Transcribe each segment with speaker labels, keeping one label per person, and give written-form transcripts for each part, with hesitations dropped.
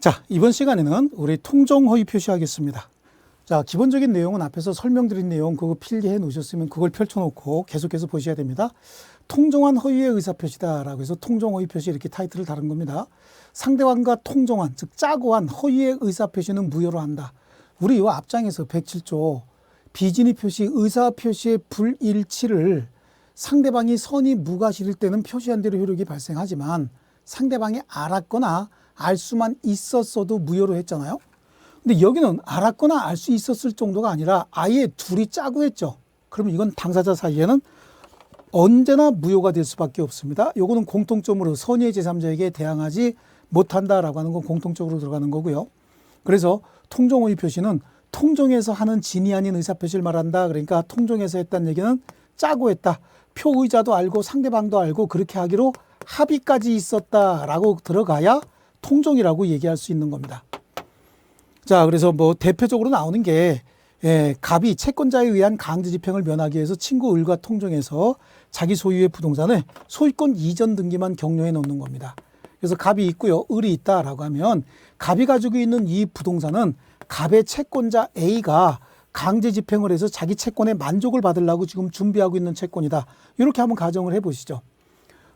Speaker 1: 자, 이번 시간에는 우리 통정 허위 표시하겠습니다. 자, 기본적인 내용은 앞에서 설명드린 내용 그거 필기해 놓으셨으면 그걸 펼쳐놓고 계속해서 보셔야 됩니다. 통정한 허위의 의사표시다라고 해서 통정 허위 표시 이렇게 타이틀을 다른 겁니다. 상대방과 통정한, 즉 짜고 한 허위의 의사표시는 무효로 한다. 우리 이 앞장에서 107조 비진의 표시, 의사표시의 불일치를 상대방이 선의 무과실일 때는 표시한 대로 효력이 발생하지만 상대방이 알았거나 알 수만 있었어도 무효로 했잖아요. 근데 여기는 알았거나 알 수 있었을 정도가 아니라 아예 둘이 짜고 했죠. 그러면 이건 당사자 사이에는 언제나 무효가 될 수밖에 없습니다. 요거는 공통점으로 선의의 제3자에게 대항하지 못한다라고 하는 건 공통적으로 들어가는 거고요. 그래서 통정허위 표시는 통정에서 하는 진이 아닌 의사표시를 말한다. 그러니까 통정에서 했다는 얘기는 짜고 했다. 표의자도 알고 상대방도 알고 그렇게 하기로 합의까지 있었다라고 들어가야 통정이라고 얘기할 수 있는 겁니다. 자, 그래서 뭐 대표적으로 나오는 게 갑이 채권자에 의한 강제집행을 면하기 위해서 친구 을과 통정해서 자기 소유의 부동산을 소유권 이전 등기만 격려해 놓는 겁니다. 그래서 갑이 있고요, 을이 있다라고 하면 갑이 가지고 있는 이 부동산은 갑의 채권자 A가 강제집행을 해서 자기 채권에 만족을 받으려고 지금 준비하고 있는 채권이다. 이렇게 한번 가정을 해보시죠.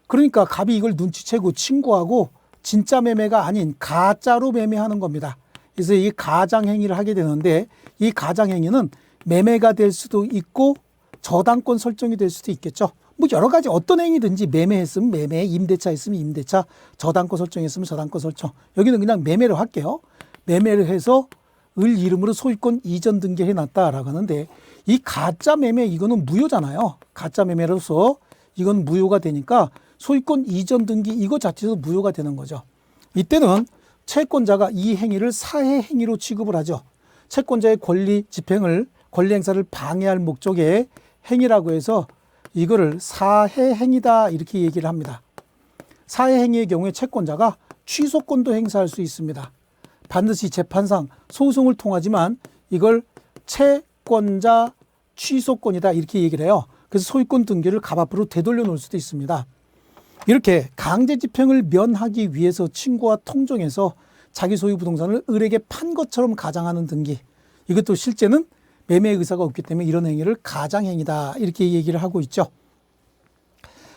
Speaker 1: 그러니까 갑이 이걸 눈치채고 친구하고 진짜 매매가 아닌 가짜로 매매하는 겁니다. 그래서 이 가장행위를 하게 되는데 이 가장행위는 매매가 될 수도 있고 저당권 설정이 될 수도 있겠죠. 뭐 여러 가지 어떤 행위든지 매매했으면 매매, 임대차 했으면 임대차, 저당권 설정했으면 저당권 설정. 여기는 그냥 매매를 할게요. 매매를 해서 을 이름으로 소유권 이전 등기해 놨다라고 하는데 이 가짜 매매 이거는 무효잖아요. 가짜 매매로서 이건 무효가 되니까 소유권 이전 등기 이거 자체도 무효가 되는 거죠. 이때는 채권자가 이 행위를 사해 행위로 취급을 하죠. 채권자의 권리 집행을, 권리 행사를 방해할 목적의 행위라고 해서 이거를 사해 행위다 이렇게 얘기를 합니다. 사해 행위의 경우에 채권자가 취소권도 행사할 수 있습니다. 반드시 재판상 소송을 통하지만 이걸 채권자 취소권이다 이렇게 얘기를 해요. 그래서 소유권 등기를 갑 앞으로 되돌려 놓을 수도 있습니다. 이렇게 강제집행을 면하기 위해서 친구와 통정해서 자기 소유 부동산을 을에게 판 것처럼 가장하는 등기. 이것도 실제는 매매 의사가 없기 때문에 이런 행위를 가장행위다 이렇게 얘기를 하고 있죠.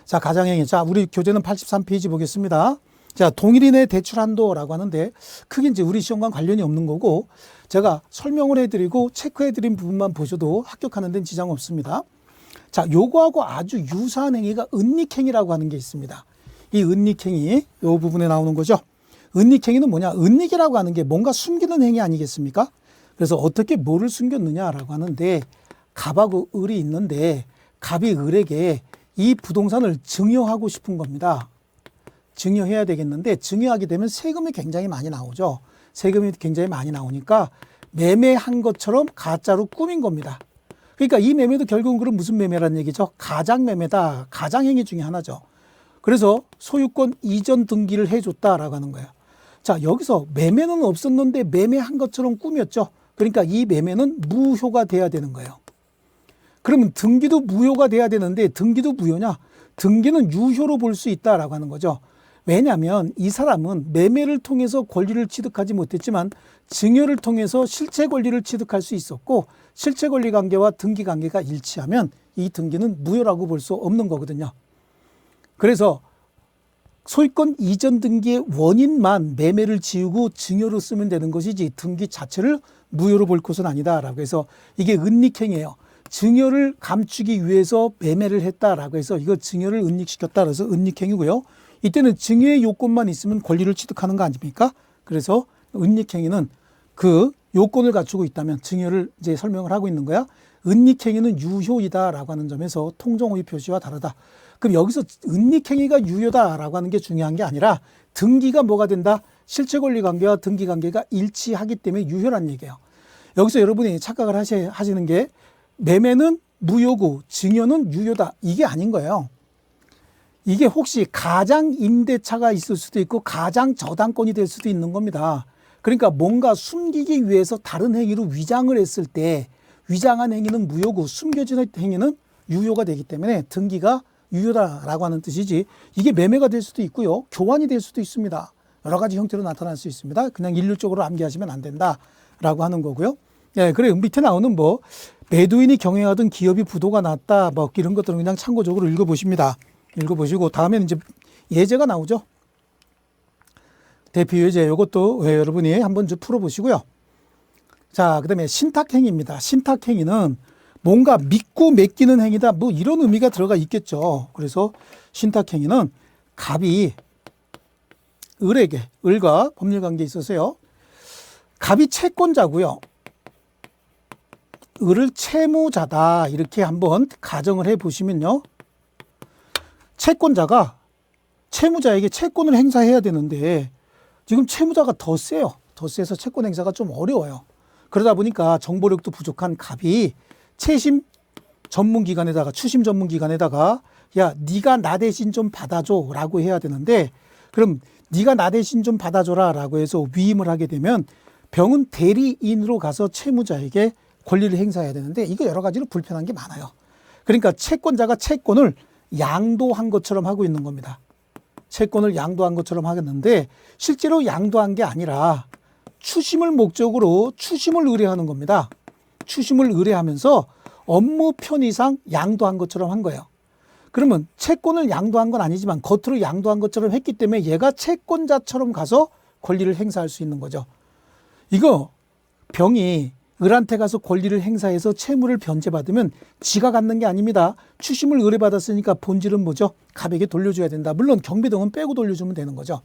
Speaker 1: 자, 가장행위. 자, 우리 교재는 83페이지 보겠습니다. 자, 동일인의 대출 한도라고 하는데 크게 이제 우리 시험과 관련이 없는 거고 제가 설명을 해드리고 체크해드린 부분만 보셔도 합격하는 데는 지장 없습니다. 자, 요거하고 아주 유사한 행위가 은닉행위라고 하는 게 있습니다. 이 은닉행위, 요 부분에 나오는 거죠. 은닉행위는 뭐냐? 은닉이라고 하는 게 뭔가 숨기는 행위 아니겠습니까? 그래서 어떻게 뭐를 숨겼느냐라고 하는데 갑하고 을이 있는데 갑이 을에게 이 부동산을 증여하고 싶은 겁니다. 증여해야 되겠는데 증여하게 되면 세금이 굉장히 많이 나오죠. 세금이 굉장히 많이 나오니까 매매한 것처럼 가짜로 꾸민 겁니다. 그러니까 이 매매도 결국은 그럼 무슨 매매라는 얘기죠? 가장매매다. 가장행위 중에 하나죠. 그래서 소유권 이전 등기를 해줬다라고 하는 거예요. 자, 여기서 매매는 없었는데 매매한 것처럼 꾸몄죠. 그러니까 이 매매는 무효가 돼야 되는 거예요. 그러면 등기도 무효가 돼야 되는데 등기도 무효냐? 등기는 유효로 볼 수 있다라고 하는 거죠. 왜냐하면 이 사람은 매매를 통해서 권리를 취득하지 못했지만 증여를 통해서 실체 권리를 취득할 수 있었고 실체 권리 관계와 등기 관계가 일치하면 이 등기는 무효라고 볼 수 없는 거거든요. 그래서 소유권 이전 등기의 원인만 매매를 지우고 증여로 쓰면 되는 것이지 등기 자체를 무효로 볼 것은 아니다라고 해서 이게 은닉행위예요. 증여를 감추기 위해서 매매를 했다라고 해서 이거 증여를 은닉시켰다 그래서 은닉행위고요. 이때는 증여의 요건만 있으면 권리를 취득하는 거 아닙니까? 그래서 은닉행위는 그 요건을 갖추고 있다면 증여를 이제 설명을 하고 있는 거야. 은닉행위는 유효이다라고 하는 점에서 통정허위 표시와 다르다. 그럼 여기서 은닉행위가 유효다라고 하는 게 중요한 게 아니라 등기가 뭐가 된다? 실체 권리 관계와 등기 관계가 일치하기 때문에 유효란 얘기예요. 여기서 여러분이 착각을 하시는 게 매매는 무효고 증여는 유효다. 이게 아닌 거예요. 이게 혹시 가장 임대차가 있을 수도 있고 가장 저당권이 될 수도 있는 겁니다. 그러니까 뭔가 숨기기 위해서 다른 행위로 위장을 했을 때 위장한 행위는 무효고 숨겨진 행위는 유효가 되기 때문에 등기가 유효다라고 하는 뜻이지 이게 매매가 될 수도 있고요. 교환이 될 수도 있습니다. 여러 가지 형태로 나타날 수 있습니다. 그냥 일률적으로 암기하시면 안 된다라고 하는 거고요. 예, 그래 밑에 나오는 뭐 매도인이 경영하던 기업이 부도가 났다, 뭐 이런 것들은 그냥 참고적으로 읽어보십니다. 읽어보시고 다음에는 이제 예제가 나오죠. 대표 예제 이것도 여러분이 한번 좀 풀어보시고요. 자, 그다음에 신탁행위입니다. 신탁행위는 뭔가 믿고 맡기는 행위다, 뭐 이런 의미가 들어가 있겠죠. 그래서 신탁행위는 갑이 을에게, 을과 법률관계에 있어서요, 갑이 채권자고요, 을을 채무자다, 이렇게 한번 가정을 해 보시면요, 채권자가 채무자에게 채권을 행사해야 되는데 지금 채무자가 더 세요. 더 세서 채권 행사가 좀 어려워요. 그러다 보니까 정보력도 부족한 갑이 채심 전문기관에다가, 추심 전문기관에다가 야, 네가 나 대신 좀 받아줘 라고 해야 되는데, 그럼 네가 나 대신 좀 받아줘라 라고 해서 위임을 하게 되면 병은 대리인으로 가서 채무자에게 권리를 행사해야 되는데, 이거 여러 가지로 불편한 게 많아요. 그러니까 채권자가 채권을 양도한 것처럼 하고 있는 겁니다. 채권을 양도한 것처럼 하겠는데 실제로 양도한 게 아니라 추심을 목적으로 추심을 의뢰하는 겁니다. 추심을 의뢰하면서 업무 편의상 양도한 것처럼 한 거예요. 그러면 채권을 양도한 건 아니지만 겉으로 양도한 것처럼 했기 때문에 얘가 채권자처럼 가서 권리를 행사할 수 있는 거죠. 이거 병이 을한테 가서 권리를 행사해서 채무를 변제받으면 지가 갖는 게 아닙니다. 추심을 의뢰받았으니까 본질은 뭐죠? 갑에게 돌려줘야 된다. 물론 경비등은 빼고 돌려주면 되는 거죠.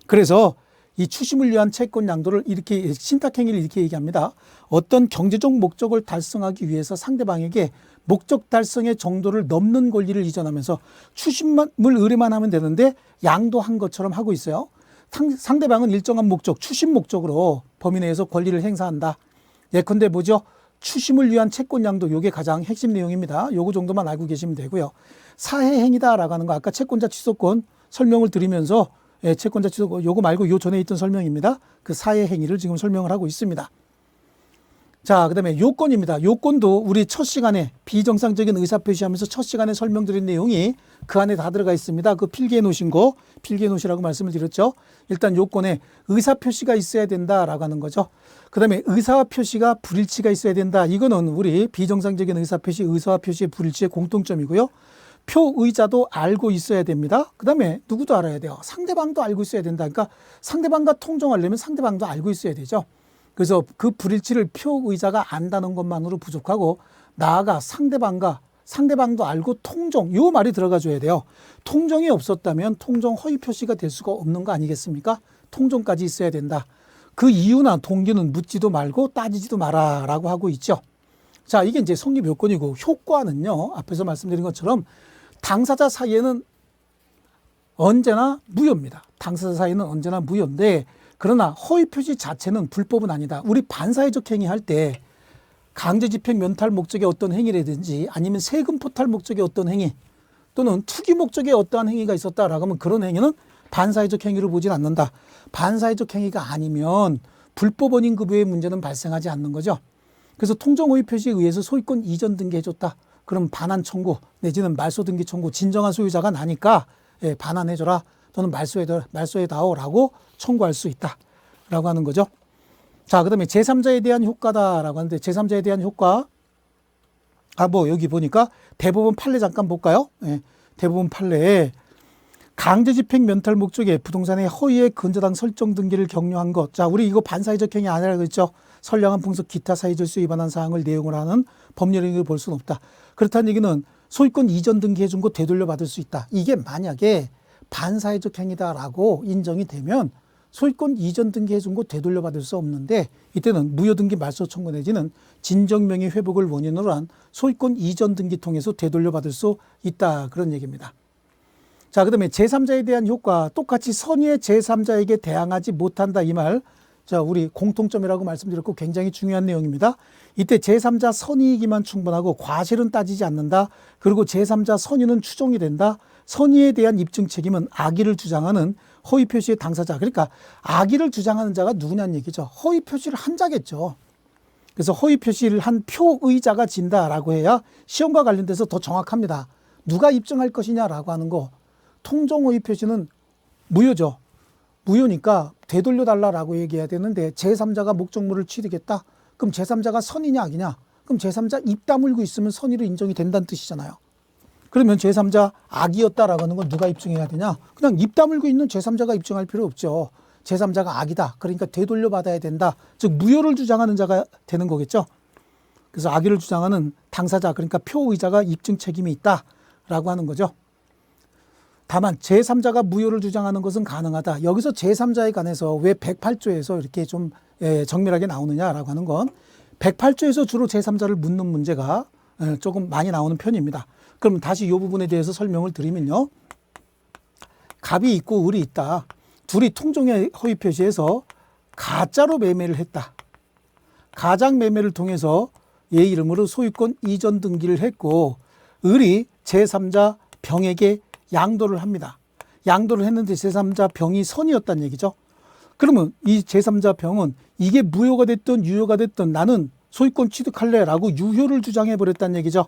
Speaker 1: 그래서 이 추심을 위한 채권 양도를 이렇게, 신탁행위를 이렇게 얘기합니다. 어떤 경제적 목적을 달성하기 위해서 상대방에게 목적 달성의 정도를 넘는 권리를 이전하면서 추심을 의뢰만 하면 되는데 양도한 것처럼 하고 있어요. 상대방은 일정한 목적, 추심 목적으로 범위 내에서 권리를 행사한다. 예컨대 뭐죠? 추심을 위한 채권 양도, 요게 가장 핵심 내용입니다. 요거 정도만 알고 계시면 되고요. 사해행위다라고 하는 거, 아까 채권자 취소권 설명을 드리면서, 채권자 취소권 요거 말고 요 전에 있던 설명입니다. 그 사해행위를 지금 설명을 하고 있습니다. 자, 그다음에 요건입니다. 요건도 우리 첫 시간에 비정상적인 의사표시하면서 첫 시간에 설명드린 내용이 그 안에 다 들어가 있습니다. 그 필기해 놓으신 거, 필기해 놓으시라고 말씀을 드렸죠. 일단 요건에 의사표시가 있어야 된다라고 하는 거죠. 그다음에 의사표시가 불일치가 있어야 된다. 이거는 우리 비정상적인 의사표시, 의사표시의 불일치의 공통점이고요. 표의자도 알고 있어야 됩니다. 그다음에 누구도 알아야 돼요. 상대방도 알고 있어야 된다. 그러니까 상대방과 통정하려면 상대방도 알고 있어야 되죠. 그래서 그 불일치를 표의자가 안다는 것만으로 부족하고, 나아가 상대방도 알고 통정, 요 말이 들어가 줘야 돼요. 통정이 없었다면 통정 허위 표시가 될 수가 없는 거 아니겠습니까? 통정까지 있어야 된다. 그 이유나 동기는 묻지도 말고 따지지도 마라라고 하고 있죠. 자, 이게 이제 성립 요건이고, 효과는요, 앞에서 말씀드린 것처럼 당사자 사이에는 언제나 무효입니다. 당사자 사이에는 언제나 무효인데, 그러나 허위 표시 자체는 불법은 아니다. 우리 반사회적 행위 할 때 강제집행 면탈 목적의 어떤 행위라든지 아니면 세금 포탈 목적의 어떤 행위 또는 투기 목적의 어떠한 행위가 있었다라고 하면 그런 행위는 반사회적 행위로 보진 않는다. 반사회적 행위가 아니면 불법 원인 급여의 문제는 발생하지 않는 거죠. 그래서 통정 허위 표시에 의해서 소유권 이전 등기해줬다. 그럼 반환 청구 내지는 말소 등기 청구, 진정한 소유자가 나니까 반환해줘라 또는 말소해다오라고 청구할 수 있다라고 하는 거죠. 자, 그다음에 제3자에 대한 효과다라고 하는데, 제3자에 대한 효과, 뭐 여기 보니까 대법원 판례 잠깐 볼까요? 대법원 판례에 강제집행 면탈 목적의 부동산의 허위의 근저당 설정 등기를 격려한 것. 자, 우리 이거 반사회적 행위 아니라고 했죠. 선량한 풍속 기타 사회질서에 위반한 사항을 내용을 하는 법률행위를 볼 수는 없다. 그렇다는 얘기는 소유권 이전 등기해준 거 되돌려 받을 수 있다. 이게 만약에 반사회적 행위다라고 인정이 되면 소유권 이전 등기해준 거 되돌려 받을 수 없는데, 이때는 무효등기 말소 청구 내지는 진정명의 회복을 원인으로 한 소유권 이전 등기 통해서 되돌려 받을 수 있다, 그런 얘기입니다. 자, 그다음에 제3자에 대한 효과, 똑같이 선의의 제3자에게 대항하지 못한다, 이 말. 자, 우리 공통점이라고 말씀드렸고 굉장히 중요한 내용입니다. 이때 제3자 선의이기만 충분하고 과실은 따지지 않는다. 그리고 제3자 선의는 추정이 된다. 선의에 대한 입증 책임은 악의를 주장하는 허위 표시의 당사자. 그러니까 악의를 주장하는 자가 누구냐는 얘기죠. 허위 표시를 한 자겠죠. 그래서 허위 표시를 한 표의자가 진다라고 해야 시험과 관련돼서 더 정확합니다. 누가 입증할 것이냐라고 하는 거. 통정 허위 표시는 무효죠. 무효니까 되돌려달라라고 얘기해야 되는데 제3자가 목적물을 취득했다. 그럼 제3자가 선이냐 악이냐? 그럼 제3자 입 다물고 있으면 선의로 인정이 된다는 뜻이잖아요. 그러면 제3자 악이었다라고 하는 건 누가 입증해야 되냐? 그냥 입 다물고 있는 제3자가 입증할 필요 없죠. 제3자가 악이다. 그러니까 되돌려 받아야 된다. 즉 무효를 주장하는 자가 되는 거겠죠. 그래서 악의를 주장하는 당사자, 그러니까 표의자가 입증 책임이 있다라고 하는 거죠. 다만 제3자가 무효를 주장하는 것은 가능하다. 여기서 제3자에 관해서 왜 108조에서 이렇게 좀 정밀하게 나오느냐라고 하는 건 108조에서 주로 제3자를 묻는 문제가 조금 많이 나오는 편입니다. 그럼 다시 이 부분에 대해서 설명을 드리면요. 갑이 있고 을이 있다. 둘이 통종의 허위 표시에서 가짜로 매매를 했다. 가장 매매를 통해서 얘 이름으로 소유권 이전 등기를 했고 을이 제3자 병에게 양도를 합니다. 양도를 했는데 제3자 병이 선이었다는 얘기죠. 그러면 이 제3자 병은 이게 무효가 됐든 유효가 됐든 나는 소유권 취득할래라고 유효를 주장해 버렸다는 얘기죠.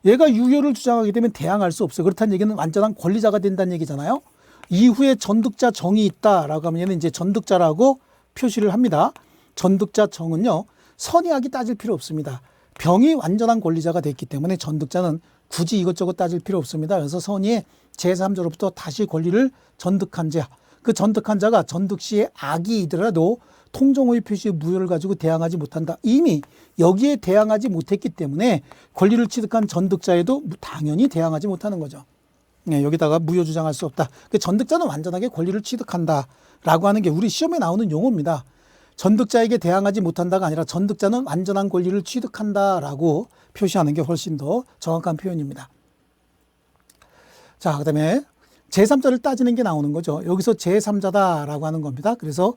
Speaker 1: 얘가 유효를 주장하게 되면 대항할 수 없어요. 그렇다는 얘기는 완전한 권리자가 된다는 얘기잖아요. 이후에 전득자 정이 있다라고 하면 얘는 이제 전득자라고 표시를 합니다. 전득자 정은요. 선의악이 따질 필요 없습니다. 병이 완전한 권리자가 됐기 때문에 전득자는 굳이 이것저것 따질 필요 없습니다. 그래서 선의의 제3자로부터 다시 권리를 전득한 자. 그 전득한 자가 전득 시에 악이더라도 통정허위 표시의 무효를 가지고 대항하지 못한다. 이미 여기에 대항하지 못했기 때문에 권리를 취득한 전득자에도 당연히 대항하지 못하는 거죠. 네, 여기다가 무효 주장할 수 없다. 그 전득자는 완전하게 권리를 취득한다라고 하는 게 우리 시험에 나오는 용어입니다. 전득자에게 대항하지 못한다가 아니라 전득자는 완전한 권리를 취득한다라고 표시하는 게 훨씬 더 정확한 표현입니다. 자, 그다음에 제3자를 따지는 게 나오는 거죠. 여기서 제3자다라고 하는 겁니다. 그래서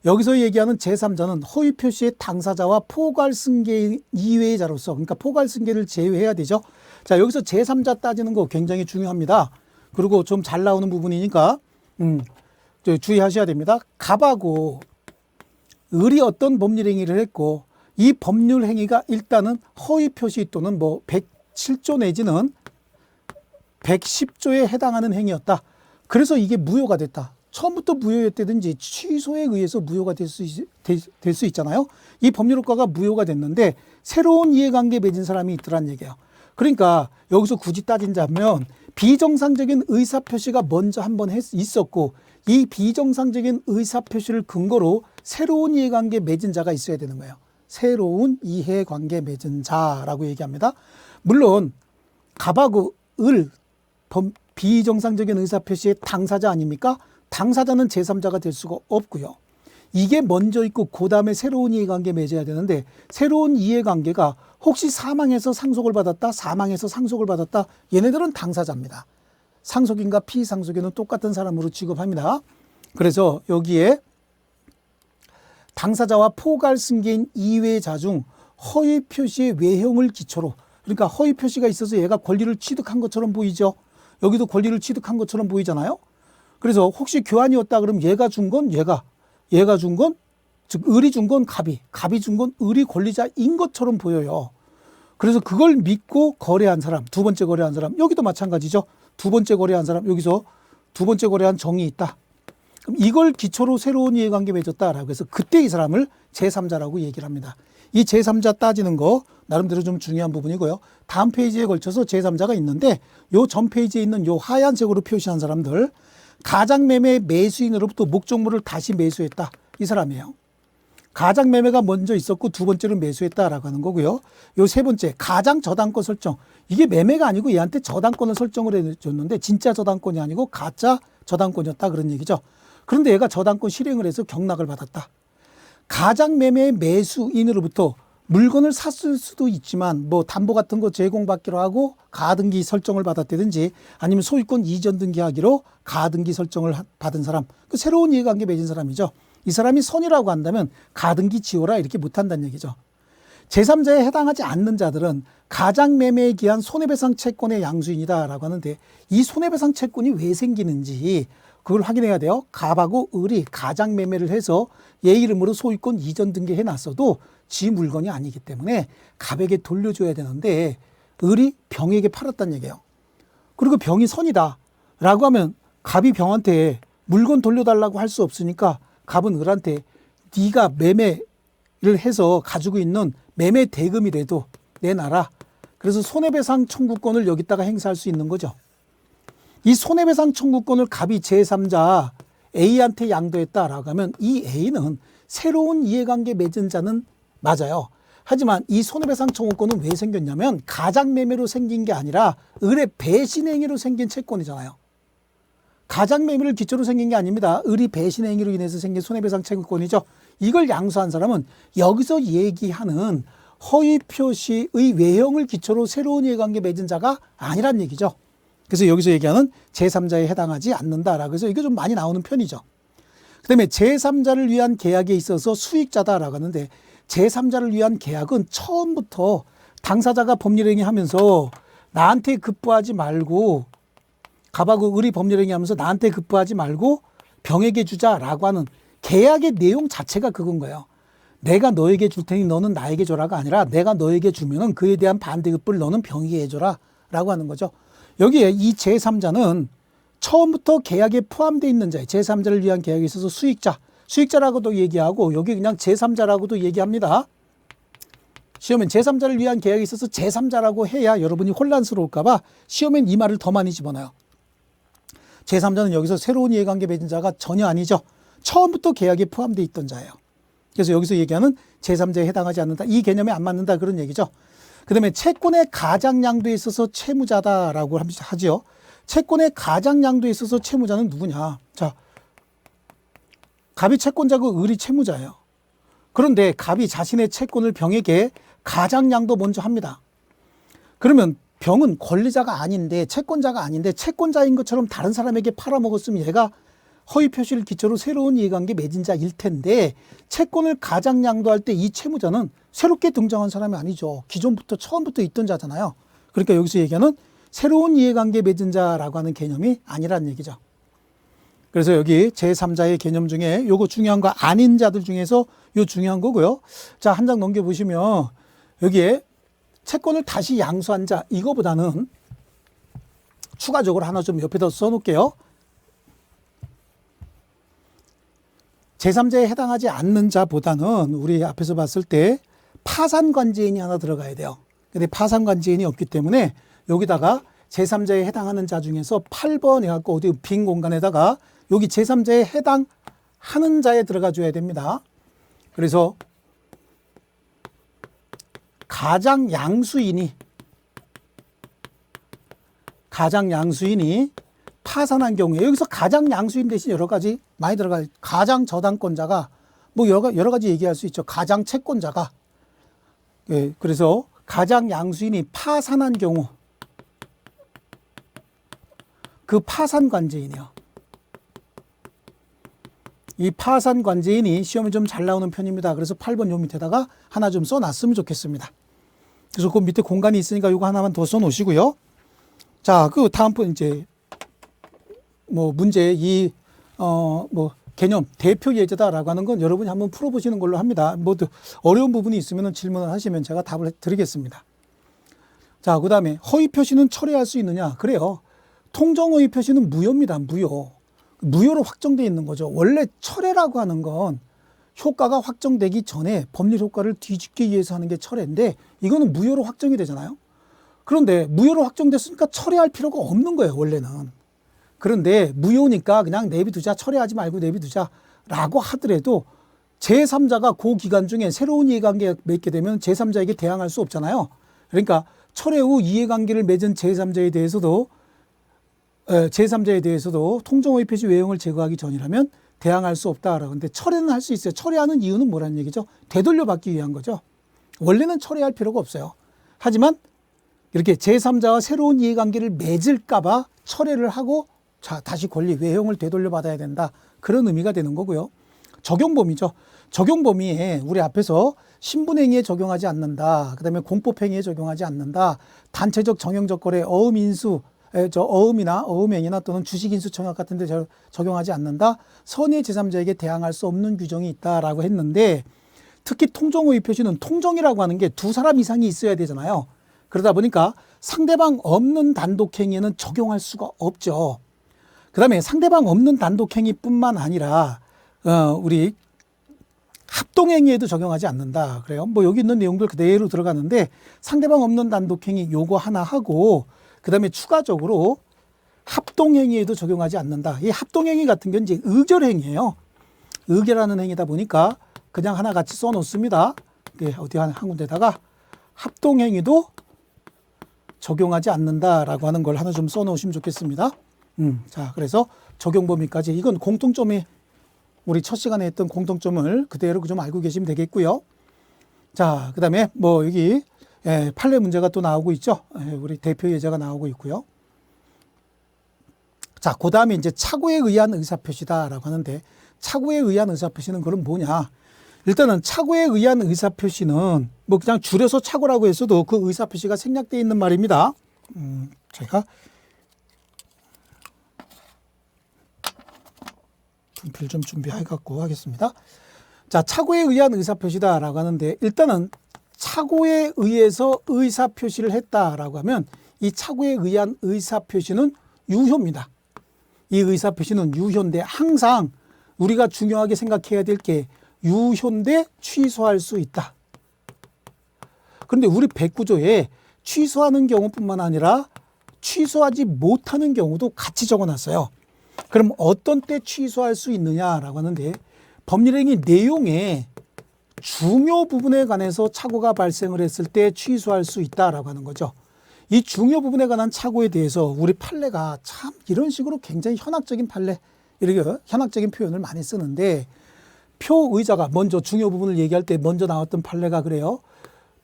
Speaker 1: 여기서 얘기하는 제3자는 허위 표시의 당사자와 포괄승계 이외의 자로서, 그러니까 포괄승계를 제외해야 되죠. 자, 여기서 제3자 따지는 거 굉장히 중요합니다. 그리고 좀 잘 나오는 부분이니까 주의하셔야 됩니다. 갑하고 을이 어떤 법률 행위를 했고 이 법률 행위가 일단은 허위 표시 또는 뭐 107조 내지는 110조에 해당하는 행위였다. 그래서 이게 무효가 됐다. 처음부터 무효였다든지 취소에 의해서 무효가 될 수 있잖아요. 이 법률 효과가 무효가 됐는데 새로운 이해관계 맺은 사람이 있더란 얘기예요. 그러니까 여기서 굳이 따진다면 비정상적인 의사표시가 먼저 한번 있었고 이 비정상적인 의사표시를 근거로 새로운 이해관계 맺은 자가 있어야 되는 거예요. 새로운 이해관계 맺은 자라고 얘기합니다. 물론 갑하고 을 비정상적인 의사표시의 당사자 아닙니까? 당사자는 제3자가 될 수가 없고요. 이게 먼저 있고 그 다음에 새로운 이해관계 맺어야 되는데 새로운 이해관계가 혹시 사망해서 상속을 받았다, 사망해서 상속을 받았다, 얘네들은 당사자입니다. 상속인과 피상속인은 똑같은 사람으로 취급합니다. 그래서 여기에 당사자와 포괄승계인 이외의 자 중 허위 표시의 외형을 기초로, 그러니까 허위 표시가 있어서 얘가 권리를 취득한 것처럼 보이죠. 여기도 권리를 취득한 것처럼 보이잖아요. 그래서 혹시 교환이었다 그러면 얘가 준 건 얘가 준 건, 즉 을이 준 건 갑이 준 건 을이 권리자인 것처럼 보여요. 그래서 그걸 믿고 거래한 사람, 두 번째 거래한 사람, 여기도 마찬가지죠. 두 번째 거래한 사람, 여기서 두 번째 거래한 정이 있다. 그럼 이걸 기초로 새로운 이해관계 맺었다라고 해서 그때 이 사람을 제3자라고 얘기를 합니다. 이 제3자 따지는 거 나름대로 좀 중요한 부분이고요. 다음 페이지에 걸쳐서 제3자가 있는데 요 전 페이지에 있는 요 하얀색으로 표시한 사람들, 가장매매 매수인으로부터 목적물을 다시 매수했다. 이 사람이에요. 가장매매가 먼저 있었고 두 번째로 매수했다라고 하는 거고요. 요 세 번째, 가장저당권 설정. 이게 매매가 아니고 얘한테 저당권을 설정을 해줬는데 진짜 저당권이 아니고 가짜 저당권이었다 그런 얘기죠. 그런데 얘가 저당권 실행을 해서 경락을 받았다. 가장매매 매수인으로부터 물건을 샀을 수도 있지만 뭐 담보 같은 거 제공받기로 하고 가등기 설정을 받았다든지 아니면 소유권 이전 등기하기로 가등기 설정을 받은 사람, 그 새로운 이해관계 맺은 사람이죠. 이 사람이 선이라고 한다면 가등기 지워라 이렇게 못한다는 얘기죠. 제3자에 해당하지 않는 자들은 가장매매에 기한 손해배상 채권의 양수인이다라고 하는데 이 손해배상 채권이 왜 생기는지 그걸 확인해야 돼요. 갑하고 을이 가장매매를 해서 얘 이름으로 소유권 이전 등기해 놨어도 지 물건이 아니기 때문에 갑에게 돌려줘야 되는데 을이 병에게 팔았다는 얘기예요. 그리고 병이 선이다 라고 하면 갑이 병한테 물건 돌려달라고 할 수 없으니까 갑은 을한테 네가 매매를 해서 가지고 있는 매매 대금이라도 내놔라. 그래서 손해배상 청구권을 여기다가 행사할 수 있는 거죠. 이 손해배상 청구권을 갑이 제3자 A한테 양도했다라고 하면 이 A는 새로운 이해관계 맺은 자는 맞아요. 하지만 이 손해배상 청구권은 왜 생겼냐면 가장매매로 생긴 게 아니라 을의 배신행위로 생긴 채권이잖아요. 가장매매를 기초로 생긴 게 아닙니다. 을이 배신행위로 인해서 생긴 손해배상 청구권이죠. 이걸 양수한 사람은 여기서 얘기하는 허위표시의 외형을 기초로 새로운 이해관계 맺은 자가 아니란 얘기죠. 그래서 여기서 얘기하는 제3자에 해당하지 않는다라고 해서 이게 좀 많이 나오는 편이죠. 그 다음에 제3자를 위한 계약에 있어서 수익자다라고 하는데 제3자를 위한 계약은 처음부터 당사자가 법률행위 하면서 나한테 급부하지 말고 갑하고 을이 법률행위 하면서 나한테 급부하지 말고 병에게 주자라고 하는 계약의 내용 자체가 그건 거예요. 내가 너에게 줄 테니 너는 나에게 줘라가 아니라 내가 너에게 주면은 그에 대한 반대급부를 너는 병에게 해줘라 라고 하는 거죠. 여기에 이 제3자는 처음부터 계약에 포함되어 있는 자예요. 제3자를 위한 계약에 있어서 수익자라고도 얘기하고 여기 그냥 제3자라고도 얘기합니다. 시험엔 제3자를 위한 계약에 있어서 제3자라고 해야 여러분이 혼란스러울까 봐 시험엔 이 말을 더 많이 집어넣어요. 제3자는 여기서 새로운 이해관계 맺은 자가 전혀 아니죠. 처음부터 계약에 포함되어 있던 자예요. 그래서 여기서 얘기하는 제3자에 해당하지 않는다. 이 개념에 안 맞는다 그런 얘기죠. 그 다음에 채권의 가장양도에 있어서 채무자다라고 하죠. 채권의 가장양도에 있어서 채무자는 누구냐. 자, 갑이 채권자고 을이 채무자예요. 그런데 갑이 자신의 채권을 병에게 가장양도 먼저 합니다. 그러면 병은 권리자가 아닌데 채권자가 아닌데 채권자인 것처럼 다른 사람에게 팔아먹었으면 얘가 허위 표시를 기초로 새로운 이해관계 맺은 자일 텐데 채권을 가장양도할 때 이 채무자는 새롭게 등장한 사람이 아니죠. 기존부터 처음부터 있던 자잖아요. 그러니까 여기서 얘기하는 새로운 이해관계 맺은 자라고 하는 개념이 아니라는 얘기죠. 그래서 여기 제3자의 개념 중에 요거 중요한 거 아닌 자들 중에서 요 중요한 거고요. 자, 한 장 넘겨보시면 여기에 채권을 다시 양수한 자 이거보다는 추가적으로 하나 좀 옆에다 써놓을게요. 제3자에 해당하지 않는 자보다는 우리 앞에서 봤을 때 파산관제인이 하나 들어가야 돼요. 근데 파산관제인이 없기 때문에 여기다가 제3자에 해당하는 자 중에서 8번 해갖고 어디 빈 공간에다가 여기 제3자에 해당하는 자에 들어가 줘야 됩니다. 그래서 가장양수인이 파산한 경우에 여기서 가장양수인 대신 여러 가지 많이 들어가요. 가장저당권자가 뭐 여러 가지 얘기할 수 있죠. 가장채권자가. 예, 그래서 가장양수인이 파산한 경우 그 파산관제인이요. 이 파산관제인이 시험에 좀 잘 나오는 편입니다. 그래서 8번 요 밑에다가 하나 좀 써놨으면 좋겠습니다. 그래서 그 밑에 공간이 있으니까 요거 하나만 더 써놓으시고요. 자, 그 다음번 이제 뭐 문제 개념 대표 예제다라고 하는 건 여러분이 한번 풀어보시는 걸로 합니다. 뭐 어려운 부분이 있으면 질문을 하시면 제가 답을 드리겠습니다. 자, 그 다음에 허위 표시는 철회할 수 있느냐? 그래요. 통정 허위 표시는 무효입니다. 무효로 확정되어 있는 거죠. 원래 철회라고 하는 건 효과가 확정되기 전에 법률 효과를 뒤집기 위해서 하는 게 철회인데 이거는 무효로 확정이 되잖아요. 그런데 무효로 확정됐으니까 철회할 필요가 없는 거예요. 원래는. 그런데 무효니까 그냥 내비두자, 철회하지 말고 내비두자 라고 하더라도 제3자가 그 기간 중에 새로운 이해관계 맺게 되면 제3자에게 대항할 수 없잖아요. 그러니까 철회 후 이해관계를 맺은 제3자에 대해서도 통정허위 표시 외형을 제거하기 전이라면 대항할 수 없다라고 하는데 철회는 할 수 있어요. 철회하는 이유는 뭐라는 얘기죠? 되돌려받기 위한 거죠. 원래는 철회할 필요가 없어요. 하지만 이렇게 제3자와 새로운 이해관계를 맺을까 봐 철회를 하고 자, 다시 권리 외형을 되돌려받아야 된다. 그런 의미가 되는 거고요. 적용범위죠. 적용범위에 우리 앞에서 신분행위에 적용하지 않는다. 그 다음에 공법행위에 적용하지 않는다. 단체적 정형적 거래, 어음이나 어음행위나 또는 주식인수 청약 같은 데 적용하지 않는다. 선의 제3자에게 대항할 수 없는 규정이 있다라고 했는데 특히 통정허위 표시는 통정이라고 하는 게 두 사람 이상이 있어야 되잖아요. 그러다 보니까 상대방 없는 단독행위에는 적용할 수가 없죠. 그다음에 상대방 없는 단독행위뿐만 아니라 우리 합동행위에도 적용하지 않는다. 그래요. 뭐 여기 있는 내용들 그대로 들어가는데 상대방 없는 단독행위 요거 하나 하고 그다음에 추가적으로 합동행위에도 적용하지 않는다. 이 합동행위 같은 건 이제 의결행위예요. 의결하는 행위다 보니까 그냥 하나 같이 써놓습니다. 어디 한 군데다가 합동행위도 적용하지 않는다라고 하는 걸 하나 좀 써놓으시면 좋겠습니다. 자, 그래서 적용 범위까지 이건 공통점이 우리 첫 시간에 했던 공통점을 그대로 좀 알고 계시면 되겠고요. 자, 그다음에 뭐 여기 판례 문제가 또 나오고 있죠. 우리 대표 예제가 나오고 있고요. 자, 그다음에 이제 착오에 의한 의사표시다라고 하는데 착오에 의한 의사표시는 그럼 뭐냐? 일단은 착오에 의한 의사표시는 뭐 그냥 줄여서 착오라고 했어도 그 의사표시가 생략되어 있는 말입니다. 제가 분필 좀 준비해 갖고 하겠습니다. 자, 착오에 의한 의사표시다라고 하는데 일단은 착오에 의해서 의사표시를 했다라고 하면 이 착오에 의한 의사표시는 유효입니다. 이 의사표시는 유효인데 항상 우리가 중요하게 생각해야 될 게 유효인데 취소할 수 있다. 그런데 우리 백구조에 취소하는 경우뿐만 아니라 취소하지 못하는 경우도 같이 적어놨어요. 그럼 어떤 때 취소할 수 있느냐라고 하는데 법률행위 내용에 중요 부분에 관해서 착오가 발생을 했을 때 취소할 수 있다라고 하는 거죠. 이 중요 부분에 관한 착오에 대해서 우리 판례가 참 이런 식으로 굉장히 현학적인 판례, 이렇게 현학적인 표현을 많이 쓰는데 표의자가 먼저 중요 부분을 얘기할 때 먼저 나왔던 판례가 그래요.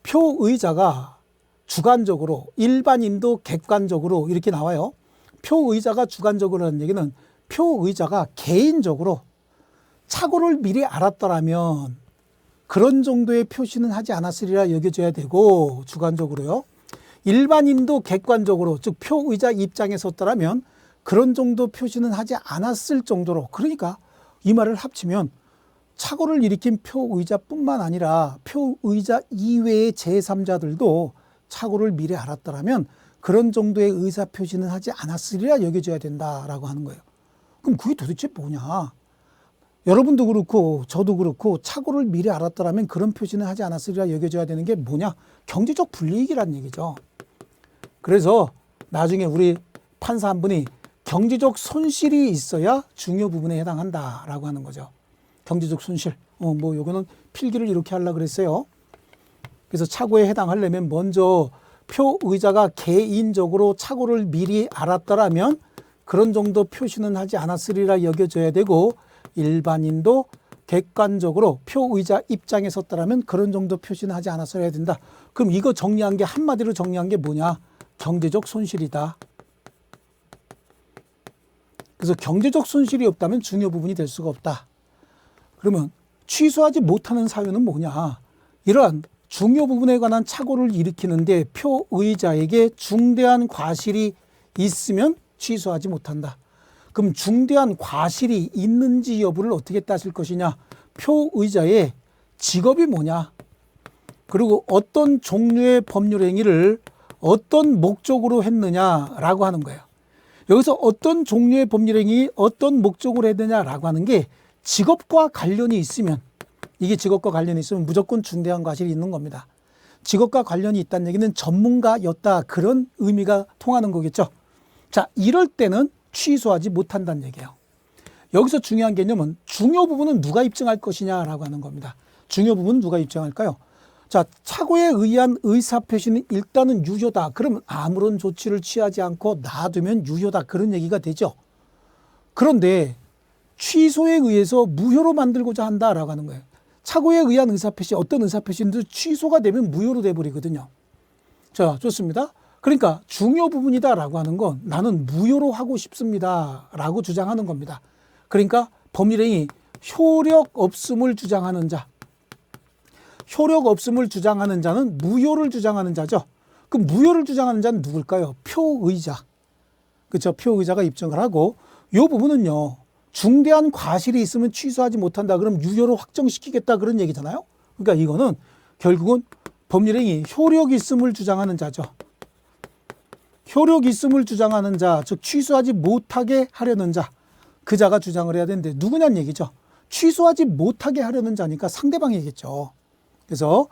Speaker 1: 표의자가 주관적으로 일반인도 객관적으로 이렇게 나와요. 표의자가 주관적으로 하는 얘기는 표의자가 개인적으로 착오를 미리 알았더라면 그런 정도의 표시는 하지 않았으리라 여겨져야 되고 주관적으로요. 일반인도 객관적으로 즉 표의자 입장에 섰더라면 그런 정도 표시는 하지 않았을 정도로 그러니까 이 말을 합치면 착오를 일으킨 표의자뿐만 아니라 표의자 이외의 제3자들도 착오를 미리 알았더라면 그런 정도의 의사표시는 하지 않았으리라 여겨져야 된다라고 하는 거예요. 그럼 그게 도대체 뭐냐? 여러분도 그렇고 저도 그렇고 착오를 미리 알았더라면 그런 표시는 하지 않았으리라 여겨져야 되는 게 뭐냐? 경제적 불이익이란 얘기죠. 그래서 나중에 우리 판사 한 분이 경제적 손실이 있어야 중요 부분에 해당한다라고 하는 거죠. 경제적 손실. 뭐 요거는 필기를 이렇게 하려고 그랬어요. 그래서 착오에 해당하려면 먼저 표의자가 개인적으로 착오를 미리 알았더라면 그런 정도 표시는 하지 않았으리라 여겨져야 되고 일반인도 객관적으로 표의자 입장에 섰더라면 그런 정도 표시는 하지 않았어야 된다. 그럼 이거 정리한 게 한마디로 정리한 게 뭐냐? 경제적 손실이다. 그래서 경제적 손실이 없다면 중요 부분이 될 수가 없다. 그러면 취소하지 못하는 사유는 뭐냐? 이러한 중요 부분에 관한 착오를 일으키는데 표의자에게 중대한 과실이 있으면 취소하지 못한다. 그럼 중대한 과실이 있는지 여부를 어떻게 따질 것이냐? 표의자의 직업이 뭐냐? 그리고 어떤 종류의 법률 행위를 어떤 목적으로 했느냐라고 하는 거예요. 여기서 어떤 종류의 법률 행위, 어떤 목적으로 했느냐라고 하는 게 직업과 관련이 있으면 이게 직업과 관련이 있으면 무조건 중대한 과실이 있는 겁니다. 직업과 관련이 있다는 얘기는 전문가였다 그런 의미가 통하는 거겠죠. 자, 이럴 때는 취소하지 못한다는 얘기예요. 여기서 중요한 개념은 중요 부분은 누가 입증할 것이냐라고 하는 겁니다. 중요 부분은 누가 입증할까요? 자, 착오에 의한 의사표시는 일단은 유효다. 그러면 아무런 조치를 취하지 않고 놔두면 유효다. 그런 얘기가 되죠. 그런데 취소에 의해서 무효로 만들고자 한다라고 하는 거예요. 착오에 의한 의사표시, 어떤 의사표시인데 취소가 되면 무효로 돼버리거든요. 자, 좋습니다. 그러니까 중요 부분이다라고 하는 건 나는 무효로 하고 싶습니다라고 주장하는 겁니다. 그러니까 법률행위 효력 없음을 주장하는 자, 효력 없음을 주장하는 자는 무효를 주장하는 자죠. 그럼 무효를 주장하는 자는 누굴까요? 표의자. 그렇죠. 표의자가 입증을 하고 이 부분은요. 중대한 과실이 있으면 취소하지 못한다. 그럼 유효로 확정시키겠다. 그런 얘기잖아요. 그러니까 이거는 결국은 법률행위 효력이 있음을 주장하는 자죠. 효력 있음을 주장하는 자, 즉 취소하지 못하게 하려는 자, 그 자가 주장을 해야 되는데 누구냐는 얘기죠. 취소하지 못하게 하려는 자니까 상대방이겠죠. 그래서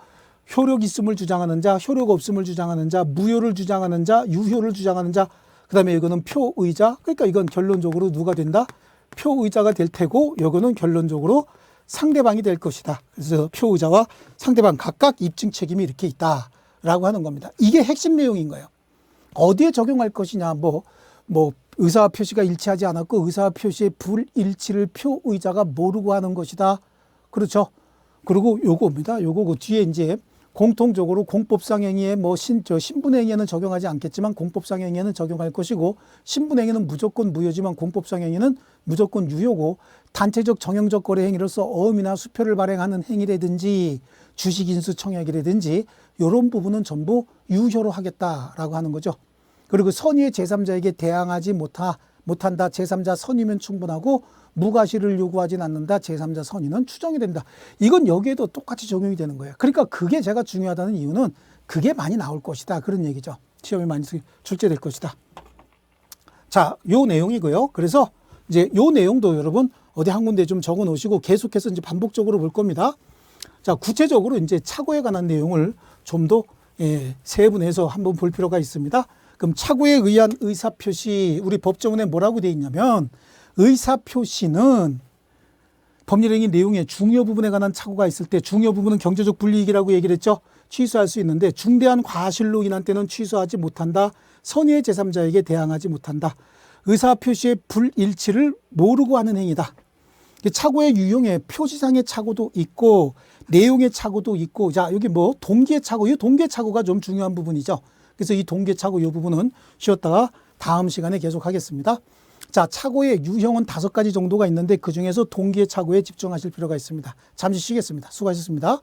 Speaker 1: 효력 있음을 주장하는 자, 효력 없음을 주장하는 자, 무효를 주장하는 자, 유효를 주장하는 자, 그 다음에 이거는 표의자. 그러니까 이건 결론적으로 누가 된다? 표의자가 될 테고, 이거는 결론적으로 상대방이 될 것이다. 그래서 표의자와 상대방 각각 입증 책임이 이렇게 있다라고 하는 겁니다. 이게 핵심 내용인 거예요. 어디에 적용할 것이냐, 의사와 표시가 일치하지 않았고 의사와 표시의 불일치를 표의자가 모르고 하는 것이다. 그렇죠. 그리고 요겁니다. 요거 그 뒤에 이제 공통적으로 공법상행위에 신분행위에는 적용하지 않겠지만 공법상행위에는 적용할 것이고, 신분행위는 무조건 무효지만 공법상행위는 무조건 유효고, 단체적 정형적 거래 행위로서 어음이나 수표를 발행하는 행위라든지 주식인수 청약이라든지 이런 부분은 전부 유효로 하겠다라고 하는 거죠. 그리고 선의의 제3자에게 대항하지 못한다. 제3자 선의면 충분하고 무과실을 요구하진 않는다. 제3자 선의는 추정이 된다. 이건 여기에도 똑같이 적용이 되는 거예요. 그러니까 그게 제가 중요하다는 이유는 그게 많이 나올 것이다. 그런 얘기죠. 시험에 많이 출제될 것이다. 자, 요 내용이고요. 그래서 이제 요 내용도 여러분 어디 한 군데 좀 적어 놓으시고 계속해서 이제 반복적으로 볼 겁니다. 자, 구체적으로 이제 착오에 관한 내용을 좀 더 세분해서 한번 볼 필요가 있습니다. 그럼 착오에 의한 의사표시, 우리 법조문에 뭐라고 되어 있냐면, 의사표시는 법률행위 내용의 중요 부분에 관한 착오가 있을 때, 중요 부분은 경제적 불이익이라고 얘기를 했죠. 취소할 수 있는데 중대한 과실로 인한 때는 취소하지 못한다. 선의의 제3자에게 대항하지 못한다. 의사표시의 불일치를 모르고 하는 행위다. 착오의 유형에 표시상의 착오도 있고 내용의 착오도 있고, 자, 여기 동기의 착오, 이 동기의 착오가 좀 중요한 부분이죠. 그래서 이 동기의 착오 이 부분은 쉬었다가 다음 시간에 계속 하겠습니다. 자, 착오의 유형은 5가지 정도가 있는데 그중에서 동기의 착오에 집중하실 필요가 있습니다. 잠시 쉬겠습니다. 수고하셨습니다.